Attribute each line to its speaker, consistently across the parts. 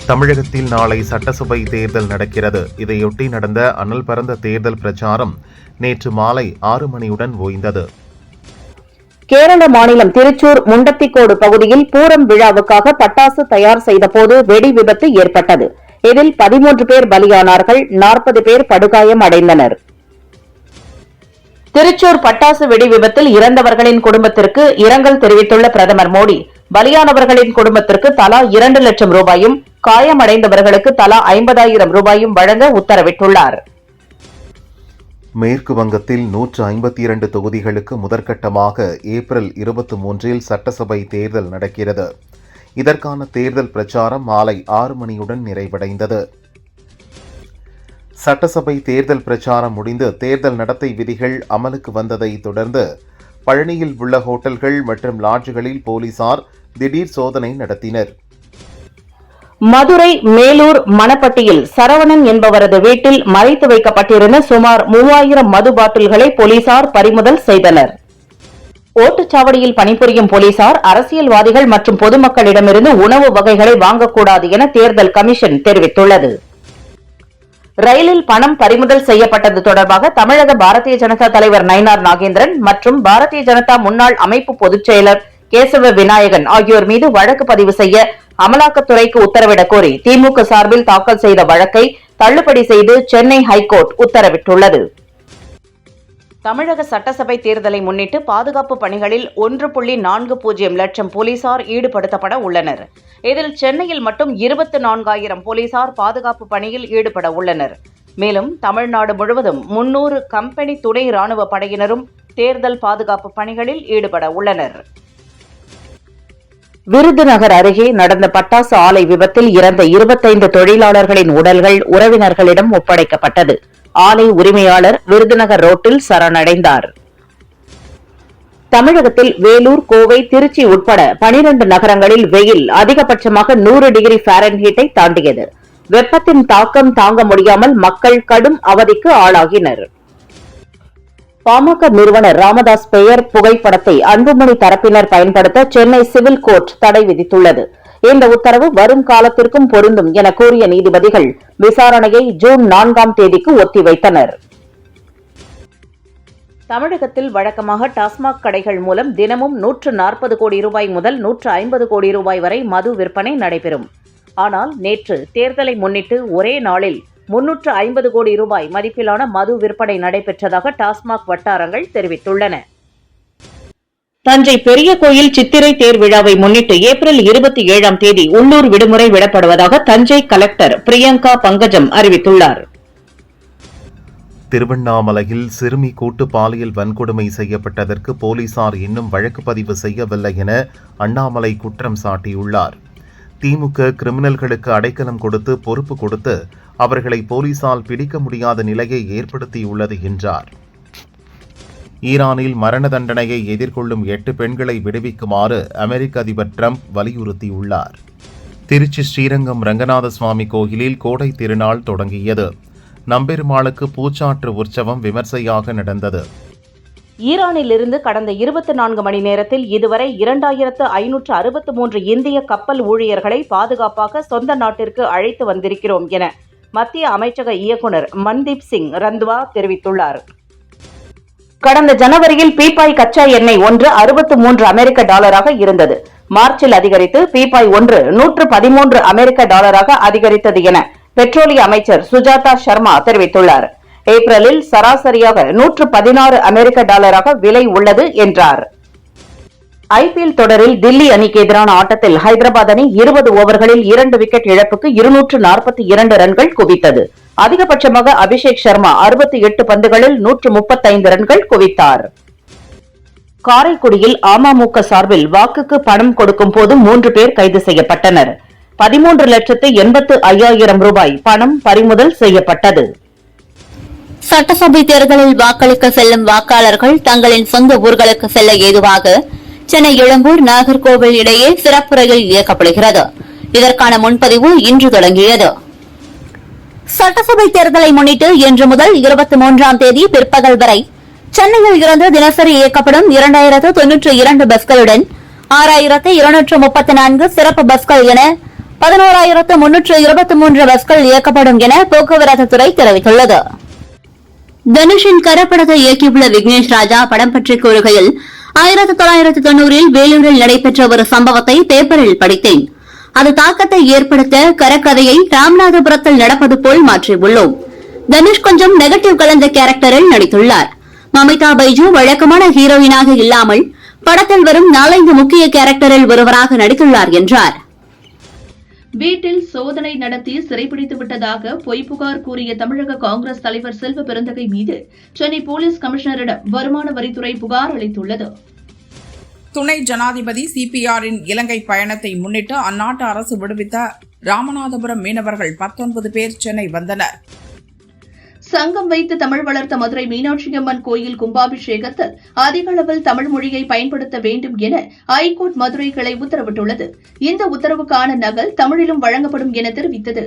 Speaker 1: தமிழகத்தில் நாளை சட்டசபை தேர்தல் நடக்கிறது. இதையொட்டி நடந்த அனல் பறந்த தேர்தல் பிரச்சாரம் நேற்று மாலை 6 மணியுடன் ஓய்ந்தது.
Speaker 2: கேரள மாநிலம் திருச்சூர் முண்டத்திக்கோடு பகுதியில் பூரம் விழாவுக்காக பட்டாசு தயார் செய்தபோது வெடி விபத்து ஏற்பட்டது. இதில் 13 பேர் பலியானார்கள், 40 பேர் படுகாயம் அடைந்தனர். திருச்சூர் பட்டாசு வெடி விபத்தில் இறந்தவர்களின் குடும்பத்திற்கு இரங்கல் தெரிவித்துள்ள பிரதமர் மோடி, பலியானவர்களின் குடும்பத்திற்கு தலா 2 லட்சம் ரூபாயும், காயமடைந்தவர்களுக்கு தலா 50,000 ரூபாயும் வழங்க உத்தரவிட்டுள்ளார்.
Speaker 1: மேற்கு வங்கத்தில் 152 தொகுதிகளுக்கு முதற்கட்டமாக ஏப்ரல் 23இல் சட்டசபை தேர்தல் நடக்கிறது. இதற்கான தேர்தல் பிரச்சாரம் மாலை 6 மணியுடன் நிறைவடைந்தது. சட்டசபை தேர்தல் பிரச்சாரம் முடிந்து தேர்தல் நடத்தை விதிகள் அமலுக்கு வந்ததை தொடர்ந்து பழனியில் உள்ள ஹோட்டல்கள் மற்றும் லாட்ஜுகளில் போலீசார் திடீர் சோதனை நடத்தினர்.
Speaker 2: மதுரை மேலூர் மணப்பட்டியில் சரவணன் என்பவரது வீட்டில் மறைத்து வைக்கப்பட்டிருந்த சுமார் 3000 மது பாட்டில்களை போலீசார் பறிமுதல் செய்தனர். ஓட்டுச்சாவடியில் பணிபுரியும் போலீசார் அரசியல்வாதிகள் மற்றும் பொதுமக்களிடமிருந்து உணவு வகைகளை வாங்கக்கூடாது என தேர்தல் கமிஷன் தெரிவித்துள்ளது. ரயிலில் பணம் பறிமுதல் செய்யப்பட்டது தொடர்பாக தமிழக பாரதிய ஜனதா தலைவர் நயினார் நாகேந்திரன் மற்றும் பாரதிய ஜனதா முன்னாள் அமைப்பு பொதுச் செயலர் கேசவ விநாயகன் ஆகியோர் மீது வழக்கு பதிவு செய்ய அமலாக்கத்துறைக்கு உத்தரவிடக் கோரி திமுக சார்பில் தாக்கல் செய்த வழக்கை தள்ளுபடி செய்து சென்னை ஹைகோர்ட் உத்தரவிட்டுள்ளது. தமிழக சட்டசபை தேர்தலை முன்னிட்டு பாதுகாப்பு பணிகளில் 1.40 லட்சம் போலீசார் ஈடுபடுத்தப்பட உள்ளனர். இதில் சென்னையில் மட்டும் 24,000 போலீசார் பாதுகாப்பு பணியில் ஈடுபட உள்ளனர். மேலும் தமிழ்நாடு முழுவதும் 300 கம்பெனி துணை ராணுவ படையினரும் தேர்தல் பாதுகாப்பு பணிகளில் ஈடுபட உள்ளனர். விருதுநகர் அருகே நடந்த பட்டாசு ஆலை விபத்தில் இறந்த 25 தொழிலாளர்களின் உடல்கள் உறவினர்களிடம் ஒப்படைக்கப்பட்டது. ஆலை உரிமையாளர் விருதுநகர் ரோட்டில் சரணடைந்தார். தமிழகத்தில் வேலூர், கோவை, திருச்சி உட்பட 12 நகரங்களில் வெயில் அதிகபட்சமாக 100 டிகிரி ஃபாரன்ஹீட்டை தாண்டியது. வெப்பத்தின் தாக்கம் தாங்க முடியாமல் மக்கள் கடும் அவதிக்கு ஆளாகினர். பாமக நிறுவனர் ராமதாஸ் பெயர் புகைப்படத்தை அன்புமணி தரப்பினர் பயன்படுத்த சென்னை சிவில் கோர்ட் தடை விதித்துள்ளது. இந்த உத்தரவு வரும் காலத்திற்கும் பொருந்தும் என கூறிய நீதிபதிகள் விசாரணையை ஜூன் 4ஆம் தேதிக்கு ஒத்திவைத்தனர். தமிழகத்தில் வழக்கமாக டாஸ்மாக் கடைகள் மூலம் தினமும் 140 கோடி ரூபாய் முதல் 150 கோடி ரூபாய் வரை மது விற்பனை நடைபெறும். ஆனால் நேற்று தேர்தலை முன்னிட்டு ஒரே நாளில் 350 கோடி ரூபாய் மதிப்பிலான மது விற்பனை நடைபெற்றதாக டாஸ்மாக் வட்டாரங்கள் தெரிவித்துள்ளன. தஞ்சை பெரிய கோயில் சித்திரை தேர் விழாவை முன்னிட்டு ஏப்ரல் 27ஆம் தேதி உள்ளூர் விடுமுறை விடப்படுவதாக தஞ்சை கலெக்டர் பிரியங்கா பங்கஜம் அறிவித்துள்ளார்.
Speaker 1: திருவண்ணாமலையில் சிறுமி கூட்டு பாலியல் வன்கொடுமை செய்யப்பட்டதற்கு போலீசார் இன்னும் வழக்கு பதிவு செய்யவில்லை என அண்ணாமலை குற்றம் சாட்டியுள்ளார். திமுக கிரிமினல்களுக்கு அடைக்கலம் கொடுத்து பொறுப்பு கொடுத்து அவர்களை போலீசால் பிடிக்க முடியாத நிலையை ஏற்படுத்தியுள்ளது என்றார். ஈரானில் மரண தண்டனையை எதிர்கொள்ளும் 8 பெண்களை விடுவிக்குமாறு அமெரிக்க அதிபர் டிரம்ப் வலியுறுத்தியுள்ளார். திருச்சி ஸ்ரீரங்கம் ரங்கநாத சுவாமி கோயிலில் கோடை திருநாள் தொடங்கியது. நம்பெருமாளுக்கு பூச்சாற்று உற்சவம் விமர்சையாக நடந்தது.
Speaker 2: ஈரானிலிருந்து கடந்த 24 மணி நேரத்தில் இதுவரை 2563 இந்திய கப்பல் ஊழியர்களை பாதுகாப்பாக சொந்த நாட்டிற்கு அழைத்து வந்திருக்கிறோம் என மத்திய அமைச்சக இயக்குநர் மன்தீப் சிங் ரந்த்வா தெரிவித்துள்ளார். கடந்த ஜனவரியில் பீப்பாய் கச்சா எண்ணெய் ஒன்று $63 இருந்தது. மார்ச்சில் அதிகரித்து பீப்பாய் ஒன்று $113 அதிகரித்தது என பெட்ரோலிய அமைச்சர் சுஜாதா சர்மா தெரிவித்துள்ளார். ஏப்ரலில் சராசரியாக $116 விலை உள்ளது என்றார். ஐபிஎல் தொடரில் தில்லி அணிக்கு எதிரான ஆட்டத்தில் ஹைதராபாத் அணி 20 ஓவர்களில் 2 விக்கெட் இழப்புக்கு 242 ரன்கள் குவித்தது. அதிகபட்சமாக அபிஷேக் சர்மா 68 பந்துகளில் 135 ரன்கள் குவித்தார். காரைக்குடியில் அமமுக சார்பில் வாக்குக்கு பணம் கொடுக்கும் போது 3 பேர் கைது செய்யப்பட்டனர். 13,85,000 ரூபாய் பணம் பறிமுதல் செய்யப்பட்டது.
Speaker 3: சட்டசபை தேர்தலில் வாக்களிக்க செல்லும் வாக்காளர்கள் தங்களின் சொந்த ஊர்களுக்கு செல்ல ஏதுவாக சென்னை எழும்பூர் நாகர்கோவில் இடையே சிறப்பு ரயில் இயக்கப்படுகிறது. இதற்கான முன்பதிவு இன்று தொடங்கியது. சட்டசபை தேர்தலை முன்னிட்டு இன்று முதல் 23ஆம் தேதி பிற்பகல் வரை சென்னையில் இருந்து தினசரி இயக்கப்படும் 2092 பஸ்களுடன் 6234 சிறப்பு பஸ்கள் என 11,323 பஸ்கள் இயக்கப்படும் என போக்குவரத்து துறை தெரிவித்துள்ளது. தனுஷின் கரப்படத்தை இயக்கியுள்ள விக்னேஷ் ராஜா படம் பற்றி கூறுகையில், 1990 வேலூரில் நடைபெற்ற ஒரு சம்பவத்தை பேப்பரில் படித்தேன். அது தாக்கத்தை ஏற்படுத்த கரக்கதையை ராமநாதபுரத்தில் நடப்பது போல் மாற்றியுள்ளோம். தனுஷ் கொஞ்சம் நெகட்டிவ் கலந்த கேரக்டரில் நடித்துள்ளார். மமிதா பைஜு வழக்கமான ஹீரோயினாக இல்லாமல் படத்தில் வரும் 4-5 முக்கிய கேரக்டரில் ஒருவராக நடித்துள்ளார் என்றார்.
Speaker 4: வீட்டில் சோதனை நடத்தி சிறைப்பிடித்து விட்டதாக பொய் புகார் கூறிய தமிழக காங்கிரஸ் தலைவர் செல்வ பெருந்தகை மீது சென்னை போலீஸ் கமிஷனரிடம் வருமான வரித்துறை புகார் அளித்துள்ளது.
Speaker 5: துணை ஜனாதிபதி சிபிஆரின் இலங்கை பயணத்தை முன்னிட்டு அந்நாட்டு அரசு விடுவித்த ராமநாதபுரம் மீனவர்கள் 19 பேர் சென்னை வந்தனர்.
Speaker 4: சங்கம் வைத்து தமிழ் வளர்த்த மதுரை மீனாட்சியம்மன் கோயில் கும்பாபிஷேகத்தில் அதிக அளவில் தமிழ் மொழியை பயன்படுத்த வேண்டும் என ஐகோர்ட் மதுரை கிளை உத்தரவிட்டுள்ளது. இந்த உத்தரவுக்கான நகல் தமிழிலும் வழங்கப்படும் என தெரிவித்தது.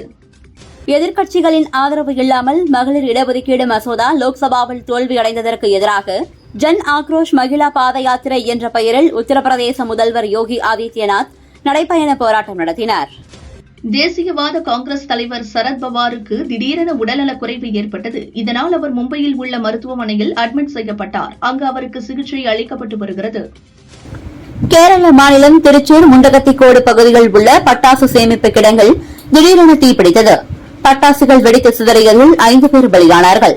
Speaker 3: எதிர்க்கட்சிகளின் ஆதரவு இல்லாமல் மகளிர் இடஒதுக்கீடு மசோதா லோக்சபாவில் தோல்வியடைந்ததற்கு எதிராக ஜன் ஆக்ரோஷ் மகிழா பாத யாத்திரை என்ற பெயரில் உத்தரப்பிரதேச முதல்வர் யோகி ஆதித்யநாத் நடைபயண போராட்டம் நடத்தினார்.
Speaker 4: தேசியவாத காங்கிரஸ் தலைவர் சரத்பவாருக்கு திடீரென உடல்நலக் குறைவு ஏற்பட்டது. இதனால் அவர் மும்பையில் உள்ள மருத்துவமனையில் அட்மிட் செய்யப்பட்டார். அங்கு அவருக்கு சிகிச்சை அளிக்கப்பட்டு வருகிறது.
Speaker 3: கேரள மாநிலம் திருச்சூர் முண்டகத்திக்கோடு பகுதியில் உள்ள பட்டாசு சேமிப்பு கிடங்கில் திடீரென தீப்பிடித்தது. பட்டாசுகள் வெடித்து சிதறியதில் 5 பேர் பலியானார்கள்.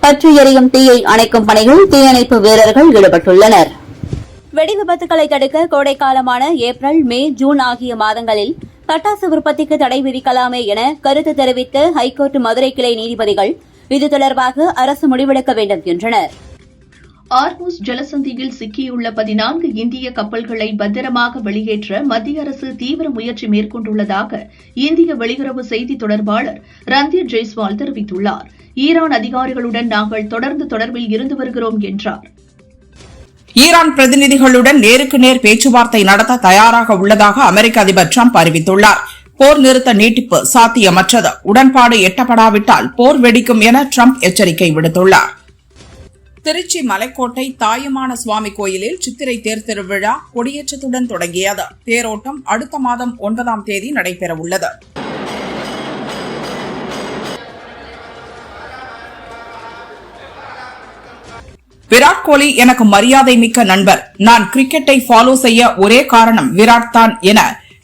Speaker 3: பற்றி எரியும் தீயை அணைக்கும் பணியில் தீயணைப்பு வீரர்கள் ஈடுபட்டுள்ளனர். வெடி விபத்துகளை தடுக்க கோடைக்காலமான ஏப்ரல், மே, ஜூன் ஆகிய மாதங்களில் பட்டாசு உற்பத்திக்கு தடை விதிக்கலாமே என கருத்து தெரிவித்த ஹைகோர்ட் மதுரை கிளை நீதிபதிகள் இது தொடர்பாக அரசு முடிவெடுக்க வேண்டும் என்றனர்.
Speaker 4: ஆர்மூஸ் ஜலசந்தியில் சிக்கியுள்ள 14 இந்திய கப்பல்களை பத்திரமாக வெளியேற்ற மத்திய அரசு தீவிர முயற்சி மேற்கொண்டுள்ளதாக இந்திய வெளியுறவு செய்தி தொடர்பாளர் ரந்தீர் ஜெய்ஸ்வால் தெரிவித்துள்ளார். ஈரான் அதிகாரிகளுடன் நாங்கள் தொடர்ந்து தொடர்பில் இருந்து வருகிறோம் என்றார்.
Speaker 5: ஈரான் பிரதிநிதிகளுடன் நேருக்கு நேர் பேச்சுவார்த்தை நடத்த தயாராக உள்ளதாக அமெரிக்க அதிபர் டிரம்ப் அறிவித்துள்ளார். போர் நிறுத்த நீட்டிப்பு சாத்தியமற்றது. உடன்பாடு எட்டப்படாவிட்டால் போர் வெடிக்கும் என டிரம்ப் எச்சரிக்கை விடுத்துள்ளார். திருச்சி மலைக்கோட்டை தாயுமான சுவாமி கோயிலில் சித்திரை தேர் திருவிழா கொடியேற்றத்துடன் தொடங்கியது. தேரோட்டம் அடுத்த மாதம் 9ஆம் தேதி நடைபெறவுள்ளது. விராட் கோலி எனக்கு மரியாதை மிக்க நண்பர். நான் கிரிக்கெட்டை ஃபாலோ செய்ய ஒரே காரணம் விராட் தான் என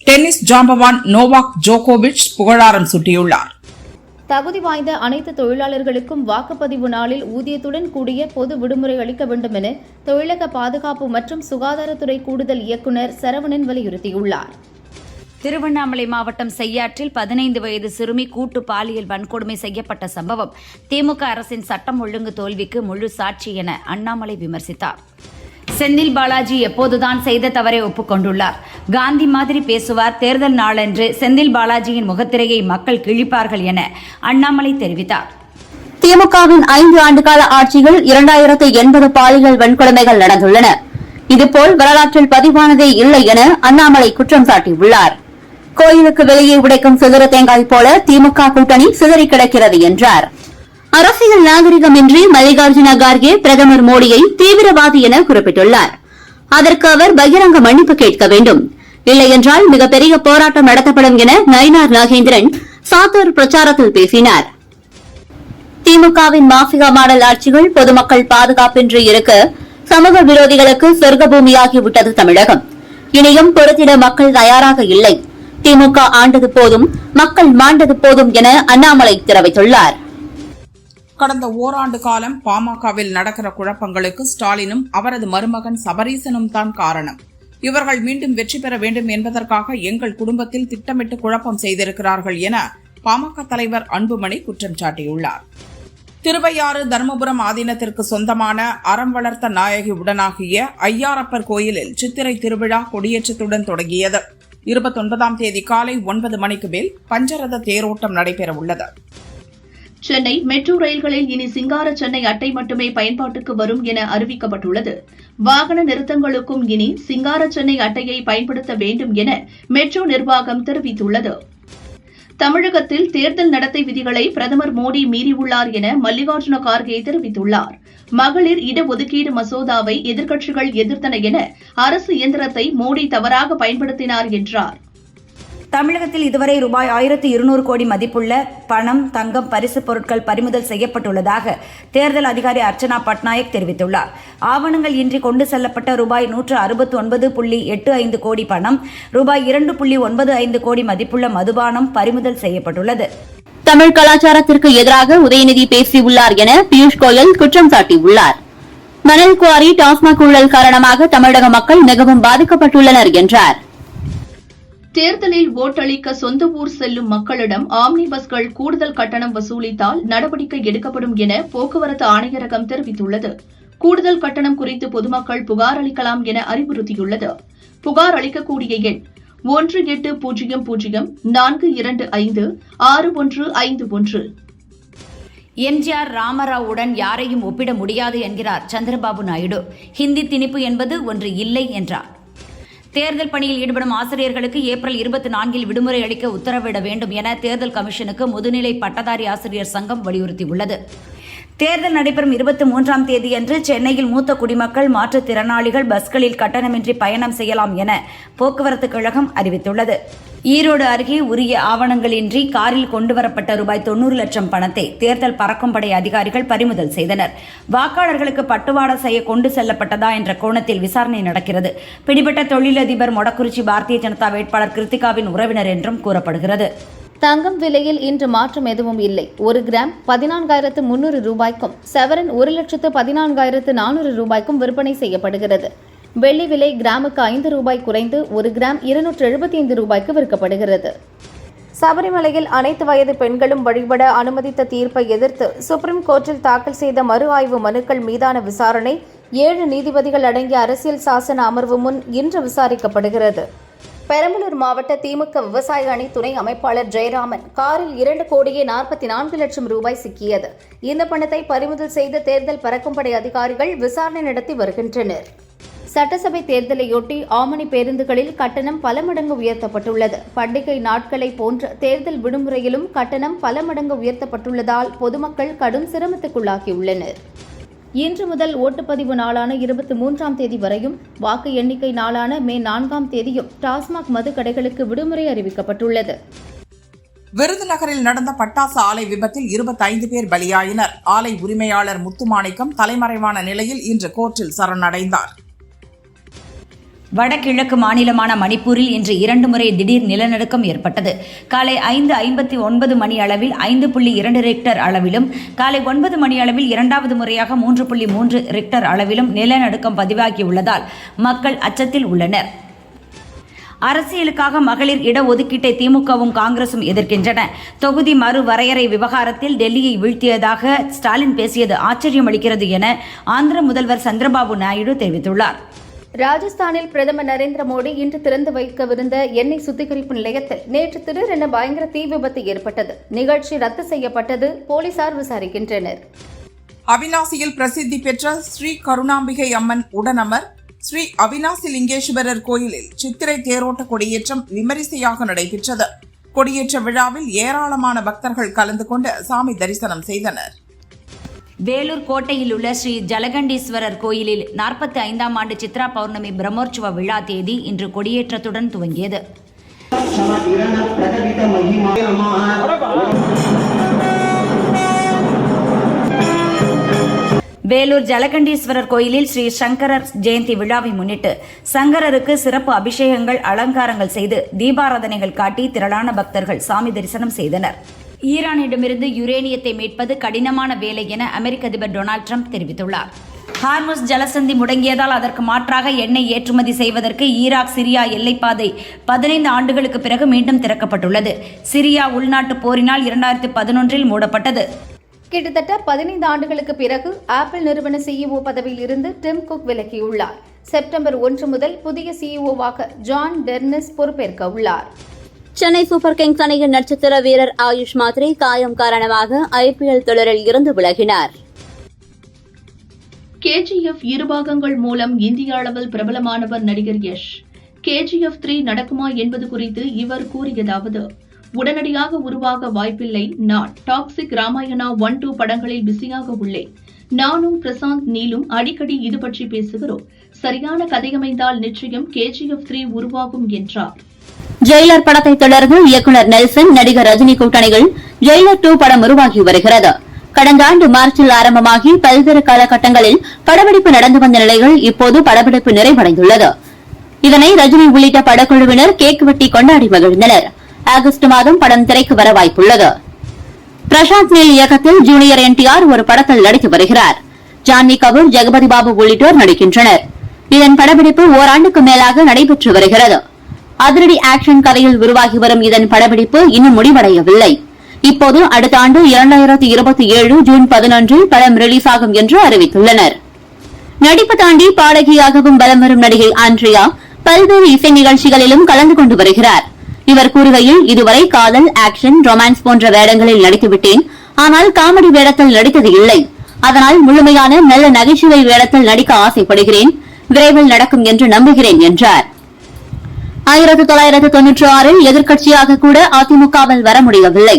Speaker 5: டென்னிஸ் ஜாம்பவான் நோவாக் ஜோகோவிச் புகழாரம் சூட்டியுள்ளார்.
Speaker 6: தகுதி வாய்ந்த அனைத்து தொழிலாளர்களுக்கும் வாக்குப்பதிவு நாளில் ஊதியத்துடன் கூடிய பொது விடுமுறை அளிக்க வேண்டும் என தொழிலக பாதுகாப்பு மற்றும் சுகாதாரத்துறை கூடுதல் இயக்குநர் சரவணன் வலியுறுத்தியுள்ளார்.
Speaker 7: திருவண்ணாமலை மாவட்டம் செய்யாற்றில் 15 வயது சிறுமி கூட்டு பாலியல் வன்கொடுமை செய்யப்பட்ட சம்பவம் திமுக அரசின் சட்டம் ஒழுங்கு தோல்விக்கு முழு சாட்சி என அண்ணாமலை விமர்சித்தார். செந்தில் பாலாஜி எப்போதுதான் செய்த தவறை ஒப்புக்கொண்டுள்ளார். காந்தி மாதிரி பேசுவார். தேர்தல் நாளன்று செந்தில் பாலாஜியின் முகத்திரையை மக்கள் கிழிப்பார்கள் என அண்ணாமலை தெரிவித்தார்.
Speaker 3: திமுகவின் 5 ஆண்டுகால ஆட்சியில் 2080 பாலியல் வன்கொடுமைகள் நடந்துள்ளன. இதுபோல் வரலாற்றில் பதிவானதே இல்லை என அண்ணாமலை குற்றம் சாட்டியுள்ளார். கோயிலுக்கு வெளியே உடைக்கும் சிதற தேங்காய் போல திமுக கூட்டணி சிதறி கிடக்கிறது என்றார். அரசியல் நாகரிகமின்றி மல்லிகார்ஜுன கார்கே பிரதமர் மோடியை தீவிரவாதி என குறிப்பிட்டுள்ளார். அதற்கு அவர் பகிரங்க மன்னிப்பு கேட்க வேண்டும். இல்லையென்றால் மிகப்பெரிய போராட்டம் நடத்தப்படும் என நயினார் நாகேந்திரன் சாத்தூர் பிரச்சாரத்தில் பேசினார். திமுகவின் மாஃபியா மாடல் ஆட்சிகள் பொதுமக்கள் பாதுகாப்பின்றி இருக்க சமூக விரோதிகளுக்கு சொர்க்க பூமியாகிவிட்டது தமிழகம். இனியும் பொறுத்திட மக்கள் தயாராக இல்லை. திமுக ஆண்டது போதும், மக்கள் மாண்டது போதும் என அண்ணாமலை தெரிவித்துள்ளார்.
Speaker 5: கடந்த ஓராண்டு காலம் பாமகவில் நடக்கிற குழப்பங்களுக்கு ஸ்டாலினும் அவரது மருமகன் சபரீசனும் தான் காரணம். இவர்கள் மீண்டும் வெற்றி பெற வேண்டும் என்பதற்காக எங்கள் குடும்பத்தில் திட்டமிட்டு குழப்பம் செய்திருக்கிறார்கள் என பாமக தலைவர் அன்புமணி குற்றம் சாட்டியுள்ளார். திருவையாறு தர்மபுரம் ஆதீனத்திற்கு சொந்தமான அறம் வளர்த்த நாயகி உடனாகிய ஐயாரப்பர் கோயிலில் சித்திரை திருவிழா கொடியேற்றத்துடன் தொடங்கியது. 29ஆம் தேதி காலை 9 மணிக்கு மேல் பஞ்சரத தேரோட்டம் நடைபெறவுள்ளது.
Speaker 4: சென்னை மெட்ரோ ரயில்களில் இனி சிங்கார சென்னை அட்டை மட்டுமே பயன்பாட்டுக்கு வரும் என அறிவிக்கப்பட்டுள்ளது. வாகன நிறுத்தங்களுக்கும் இனி சிங்கார சென்னை அட்டையை பயன்படுத்த வேண்டும் என மெட்ரோ நிர்வாகம் தெரிவித்துள்ளது. தமிழகத்தில் தேர்தல் நடத்தை விதிகளை பிரதமர் மோடி மீறியுள்ளார் என மல்லிகார்ஜுன கார்கே தெரிவித்துள்ளார். மகளிர் இடஒதுக்கீடு மசோதாவை எதிர்க்கட்சிகள் எதிர்த்தன என அரசு இயந்திரத்தை மோடி தவறாக பயன்படுத்தினார் என்றார்.
Speaker 7: தமிழகத்தில் இதுவரை ரூபாய் 1200 கோடி மதிப்புள்ள பணம், தங்கம், பரிசுப் பொருட்கள் பறிமுதல் செய்யப்பட்டுள்ளதாக தேர்தல் அதிகாரி அர்ச்சனா பட்நாயக் தெரிவித்துள்ளார். ஆவணங்கள் இன்றி கொண்டு செல்லப்பட்ட ரூபாய் 169.85 கோடி பணம், ரூபாய் 2.95 கோடி மதிப்புள்ள மதுபானம் பறிமுதல் செய்யப்பட்டுள்ளது.
Speaker 3: தமிழ் கலாச்சாரத்திற்கு எதிராக உதயநிதி பேசியுள்ளார் என பியூஷ் கோயல் குற்றம் சாட்டியுள்ளார். மணல் குவாரி, டாஸ்மாக் ஊழல் காரணமாக தமிழக மக்கள் மிகவும் பாதிக்கப்பட்டுள்ளனர் என்றார்.
Speaker 4: தேர்தலில் ஓட்டளிக்க சொந்த ஊர் செல்லும் மக்களிடம் ஆம்னி பஸ்கள் கூடுதல் கட்டணம் வசூலித்தால் நடவடிக்கை எடுக்கப்படும் என போக்குவரத்து ஆணையரகம் தெரிவித்துள்ளது. கூடுதல் கட்டணம் குறித்து பொதுமக்கள் புகார் அளிக்கலாம் என அறிவுறுத்தியுள்ளது. புகார் அளிக்கக்கூடிய எண் 1800-425-6151.
Speaker 7: எம்ஜிஆர் ராமராவுடன் யாரையும் ஒப்பிட முடியாது என்கிறார் சந்திரபாபு நாயுடு. ஹிந்தி திணிப்பு என்பது ஒன்று இல்லை என்றார். தேர்தல் பணியில் ஈடுபடும் ஆசிரியர்களுக்கு ஏப்ரல் 24 விடுமுறை அளிக்க உத்தரவிட வேண்டும் என தேர்தல் கமிஷனுக்கு முதுநிலை பட்டதாரி ஆசிரியர் சங்கம் வலியுறுத்தியுள்ளது. தேர்தல் நடைபெறும் 23ஆம் தேதியன்று சென்னையில் மூத்த குடிமக்கள், மாற்றுத்திறனாளிகள் பஸ்களில் கட்டணமின்றி பயணம் செய்யலாம் என போக்குவரத்து கழகம் அறிவித்துள்ளது. ஈரோடு அருகே உரிய ஆவணங்களின்றி காரில் கொண்டுவரப்பட்ட ரூபாய் 90 லட்சம் பணத்தை தேர்தல் பறக்கும் படை அதிகாரிகள் பறிமுதல் செய்தனர். வாக்காளர்களுக்கு பட்டுவாடா செய்ய கொண்டு செல்லப்பட்டதா என்ற கோணத்தில் விசாரணை நடக்கிறது. பிடிபட்ட தொழிலதிபர் மொடக்குறிச்சி பாரதிய ஜனதா வேட்பாளர் கிருத்திகாவின் உறவினர் என்றும் கூறப்படுகிறது.
Speaker 6: தங்கம் விலையில் இன்று மாற்றம் எதுவும் இல்லை. 1 கிராம் 14,300 ரூபாய்க்கும், சவரன் 1,14,400 ரூபாய்க்கும் விற்பனை செய்யப்படுகிறது. வெள்ளி விலை கிராமுக்கு 5 ரூபாய் குறைந்து 1 கிராம் 275 ரூபாய்க்கு விற்கப்படுகிறது. சபரிமலையில் அனைத்து வயது பெண்களும் வழிபட அனுமதித்த தீர்ப்பை எதிர்த்து சுப்ரீம் கோர்ட்டில் தாக்கல் செய்த மறு ஆய்வு மனுக்கள் மீதான விசாரணை 7 நீதிபதிகள் அடங்கிய அரசியல் சாசன அமர்வு முன் இன்று விசாரிக்கப்படுகிறது. பெரம்பலூர் மாவட்ட திமுக விவசாய அணி துணை அமைப்பாளர் ஜெயராமன் காரில் 2,44 லட்சம் ரூபாய் சிக்கியது. இந்த பணத்தை பறிமுதல் செய்த தேர்தல் பறக்கும்படை அதிகாரிகள் விசாரணை நடத்தி வருகின்றனர். சட்டசபை தேர்தலையொட்டி ஆமணி பேருந்துகளில் கட்டணம் பல மடங்கு உயர்த்தப்பட்டுள்ளது. பண்டிகை நாட்களை போன்ற தேர்தல் விடுமுறையிலும் கட்டணம் பல மடங்கு உயர்த்தப்பட்டுள்ளதால் பொதுமக்கள் கடும் சிரமத்துக்குள்ளாகியுள்ளனர். இன்று முதல் ஓட்டுப்பதிவு நாளான 23ஆம் தேதி வரையும், வாக்கு எண்ணிக்கை நாளான மே 4ஆம் தேதியும் டாஸ்மாக் மது கடைகளுக்கு விடுமுறை அறிவிக்கப்பட்டுள்ளது.
Speaker 5: விருதுநகரில் நடந்த பட்டாசு ஆலை விபத்தில் 25 பேர் பலியாயினர். ஆலை உரிமையாளர் முத்துமாணிக்கம் தலைமறைவான நிலையில் இன்று கோர்ட்டில் சரணடைந்தார்.
Speaker 7: வடகிழக்கு மாநிலமான மணிப்பூரில் இன்று 2 முறை திடீர் நிலநடுக்கம் ஏற்பட்டது. காலை 5:59 மணி அளவில் 5.2 ரிக்டர் அளவிலும், காலை 9 மணி அளவில் 2வது முறையாக 3.3 ரிக்டர் அளவிலும் நிலநடுக்கம் பதிவாகியுள்ளதால் மக்கள் அச்சத்தில் உள்ளனர். அரசியலுக்காக மகளிர் இடஒதுக்கீட்டை திமுகவும் காங்கிரசும் எதிர்க்கின்றன. தொகுதி மறுவரையறை விவகாரத்தில் டெல்லியை வீழ்த்தியதாக ஸ்டாலின் பேசியது ஆச்சரியமளிக்கிறது என ஆந்திர முதல்வர் சந்திரபாபு நாயுடு தெரிவித்துள்ளார்.
Speaker 6: ராஜஸ்தானில் பிரதமர் நரேந்திர மோடி இன்று திறந்து வைக்கவிருந்த எண்ணெய் சுத்திகரிப்பு நிலையத்தில் நேற்று திடீரென பயங்கர தீ விபத்து ஏற்பட்டது. நிகழ்ச்சி ரத்து செய்யப்பட்டது. போலீசார் விசாரிக்கின்றனர்.
Speaker 5: அவிநாசியில் பிரசித்தி பெற்ற ஸ்ரீ கருணாம்பிகை அம்மன் உடனமர் ஸ்ரீ அவிநாசி லிங்கேஸ்வரர் கோயிலில் சித்திரை தேரோட்ட கொடியேற்றம் விமரிசையாக நடைபெற்றது. கொடியேற்ற விழாவில் ஏராளமான பக்தர்கள் கலந்து கொண்டு சாமி தரிசனம் செய்தனர்.
Speaker 7: வேலூர் கோட்டையில் உள்ள ஸ்ரீ ஜலகண்டீஸ்வரர் கோயிலில் 45ஆம் ஆண்டு சித்ரா பௌர்ணமி பிரம்மோற்சவ விழா தேதி இன்று கொடியேற்றத்துடன் துவங்கியது. வேலூர் ஜலகண்டீஸ்வரர் கோயிலில் ஸ்ரீ சங்கரர் ஜெயந்தி விழாவை முன்னிட்டு சங்கரருக்கு சிறப்பு அபிஷேகங்கள், அலங்காரங்கள் செய்து தீபாராதனைகள் காட்டி திரளான பக்தர்கள் சாமி தரிசனம் செய்தனர். ஈரானிடமிருந்து யுரேனியத்தை மீட்பது கடினமான வேலை என அமெரிக்க அதிபர் டொனால்டு ட்ரம்ப் தெரிவித்துள்ளார். ஹார்முஸ் ஜலசந்தி முடங்கியதால் அதற்கு மாற்றாக எண்ணெய் ஏற்றுமதி செய்வதற்கு ஈராக் சிரியா எல்லைப்பாதை 15 ஆண்டுகளுக்கு பிறகு மீண்டும் திறக்கப்பட்டுள்ளது. சிரியா உள்நாட்டு போரினால் 2011இல் மூடப்பட்டது.
Speaker 6: கிட்டத்தட்ட 15 ஆண்டுகளுக்கு பிறகு ஆப்பிள் நிறுவன சிஇஓ பதவியில் இருந்து டிம் குக் விலகியுள்ளார். செப்டம்பர் 1 முதல் புதிய சிஇஓவாக ஜான் டெர்னிஸ் பொறுப்பேற்க உள்ளார்.
Speaker 3: சென்னை சூப்பர் கிங்ஸ் அணியின் நட்சத்திர வீரர் ஆயுஷ் மாத்ரே காயம் காரணமாக IPL தொடரில் இருந்து விலகினார்.
Speaker 4: KGF 2 பாகங்கள் மூலம் இந்திய அளவில் பிரபலமானவர் நடிகர் யஷ். KGF 3 நடக்குமா என்பது குறித்து இவர் கூறியதாவது: உடனடியாக உருவாக வாய்ப்பில்லை. நான் டாக்ஸிக் ராமாயணா 1-2 படங்களில் பிஸியாக உள்ளேன். நானும் பிரசாந்த் நீலும் அடிக்கடி இது பற்றி பேசுகிறோம். சரியான கதையமைந்தால் நிச்சயம் KGF 3 உருவாகும் என்றார்.
Speaker 3: ஜெயிலர் படத்தை தொடர்ந்து இயக்குநர் நெல்சன் நடிகர் ரஜினி கூட்டணியில் ஜெயிலர் 2 படம் உருவாகி வருகிறது. கடந்த ஆண்டு மார்ச்சில் ஆரம்பமாகி பல்வேறு காலகட்டங்களில் படப்பிடிப்பு நடந்து வந்த நிலையில் இப்போது படப்பிடிப்பு நிறைவடைந்துள்ளது. இதனை ரஜினி உள்ளிட்ட படக்குழுவினர் கேக் வெட்டி கொண்டாடி மகிழ்ந்தனர். ஆகஸ்ட் மாதம் படம் திரைக்கு வர வாய்ப்புள்ளது. பிரசாந்த் நீல் இயக்கத்தில் ஜூனியர் NTR ஒரு படத்தில் நடித்து வருகிறார். ஜான்வி கபூர், ஜெகபதி பாபு உள்ளிட்டோர் நடிக்கின்றனர். இதன் படப்பிடிப்பு ஓராண்டுக்கு மேலாக நடைபெற்று வருகிறது. அதிரடி ஆக்ஷன் கதையில் உருவாகி வரும் இதன் படப்பிடிப்பு இன்னும் முடிவடையவில்லை. இப்போது அடுத்த ஆண்டு 2027 ஜூன் 11 படம் ரிலீஸ் ஆகும் என்று அறிவித்துள்ளனர். நடிப்பு தாண்டி பாடகியாகவும் வலம் வரும் நடிகை ஆண்ட்ரியா பல்வேறு இசை நிகழ்ச்சிகளிலும் கலந்து கொண்டு வருகிறார். இவர் கூறுகையில், இதுவரை காதல், ஆக்ஷன், ரொமான்ஸ் போன்ற வேடங்களில் நடித்துவிட்டேன். ஆனால் காமெடி வேடத்தில் நடித்தது இல்லை. அதனால் முழுமையான நல்ல நகைச்சுவை வேடத்தில் நடிக்க ஆசைப்படுகிறேன். விரைவில் நடக்கும் என்று நம்புகிறேன் என்றார். 1996இல் எதிர்க்கட்சியாக கூட அதிமுகவில் வர முடியவில்லை.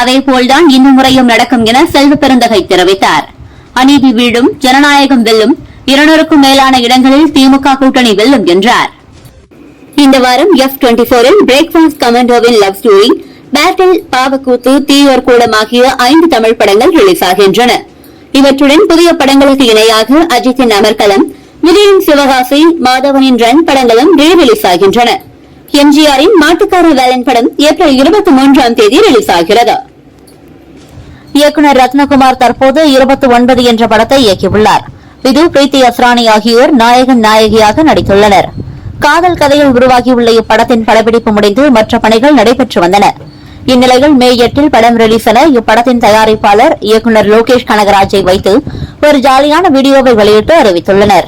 Speaker 3: அதேபோல்தான் இந்த முறையும் நடக்கும் என செல்வ பெருந்தகை தெரிவித்தார். அநீதி வீழும், ஜனநாயகம் வெல்லும், 200க்கும் மேலான இடங்களில் திமுக கூட்டணி வெல்லும் என்றார். இந்த வாரம் F24இல் பிரேக்ஃபாஸ்ட் கமாண்டோவின் லவ் ஸ்டோரி, பேட்டில், பாவக்கூத்து, தீயோர் கூடம் ஆகிய 5 தமிழ் படங்கள் ரிலீஸ் ஆகின்றன. இவற்றுடன் புதிய படங்களுக்கு இணையாக அஜித்தின் அமர்கலம், விஜயின் சிவகாசி, மாதவனின் ரன் படங்களும் ரீரிலீஸ் ஆகின்றன. எம்ஜிஆரின் மாட்டுக்கார வேலன் படம் ஏப்ரல் 23ஆம் தேதி ரிலீஸ் ஆகிறது. இயக்குநர் ரத்னகுமார் தற்போது 29 என்ற படத்தை இயக்கியுள்ளார். விது, பிரீத்தி அஸ்ரானி ஆகியோர் நாயகன் நாயகியாக நடித்துள்ளனர். காதல் கதையில் உருவாகியுள்ள இப்படத்தின் படப்பிடிப்பு முடிந்து மற்ற பணிகள் நடைபெற்று வந்தன. இந்நிலையில் மே 8 படம் ரிலீஸ் என இப்படத்தின் தயாரிப்பாளர் இயக்குநர் லோகேஷ் கனகராஜை வைத்து ஒரு ஜாலியான வீடியோவை வெளியிட்டு அறிவித்துள்ளனா்.